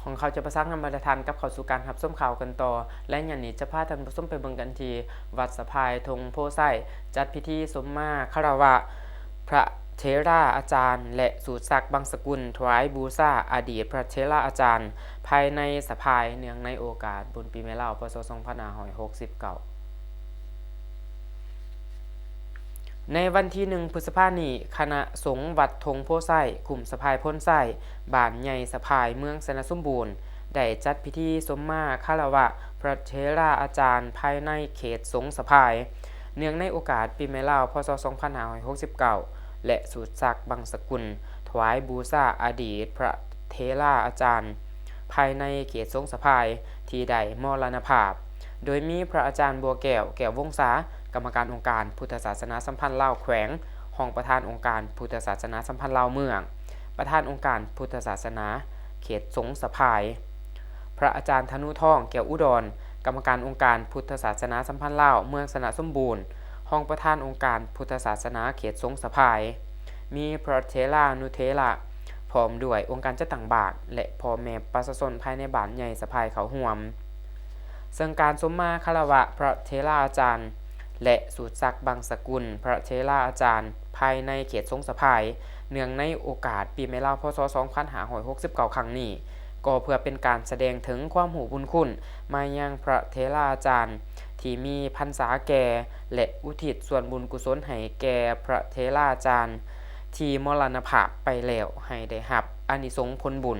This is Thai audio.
ของเขาจะประสานงานมาตรฐานกับเข้าสู่การรับชมข่าวกันต่อและอย่างนี้จะพาท่านผู้ชมไปเบิ่งกันที่วัดสะพายธงโพไส้จัดพิธีสมมาคารวะพระเถราอาจารย์และสูตรศักดิ์บางสกุลถวายบูชาอดีตพระเถราอาจารย์ภายในสะพายเนื่องในโอกาสบุญปีใหม่ลาวพศ2569ในวันที่1พฤษภาคมนี้คณะสงฆ์วัดธงโพไส้กลุ่มสะพายพ้นไส้บ้านใหญ่สะพายเมืองสนสมบูรณ์ได้จัดพิธีสมมาคารวะพระเถราอาจารย์ภายในเขตสงฆ์สะพายเนื่องในโอกาสปีใหม่ลาวพศ2569และสูตรศักดิ์บางสกุลถวายบูชาอดีตพระเถราอาจารย์ภายในเขตสงฆ์สะพายที่ได้มรณภาพโดยมีพระอาจารย์บัวแก้วแก้ววงศากรรมการองค์การพุทธศาสนาสัมพันธ์ลาวแขวงห้องประธานองค์การพุทธศาสนาสัมพันธ์ลาวเมืองประธานองค์การพุทธศาสนาเขตสงฆ์สะพายพระอาจารย์ธนุท่องแก้วอุดรกรรมการองค์การพุทธศาสนาสัมพันธ์ลาวเมืองสนสมบูรณ์ห้องประธานองค์การพุทธศาสนาเขตสงฆ์สะพายมีพระเถรานุเถระพร้อมด้วยองค์การจัดตั้งบาทและพ่อแม่ประชาชนภายในบ้านใหญ่สะพายเขาห่วมซึ่งการสมมาคารวะพระเถราอาจารย์และสูตรศักดิ์บางสกุลพระเถราอาจารย์ภายในเขตสงฆ์สะพายเนื่องในโอกาสปีใหม่ลาวพศ2569ครั้งนี้ก็เพื่อเป็นการแสดงถึงความหูบุญคุณมายังพระเถราอาจารย์ที่มีพรรษาแก่และอุทิศส่วนบุญกุศลให้แก่พระเถราอาจารย์ที่มรณภาพไปแล้วให้ได้รับอานิสงส์ผลบุญ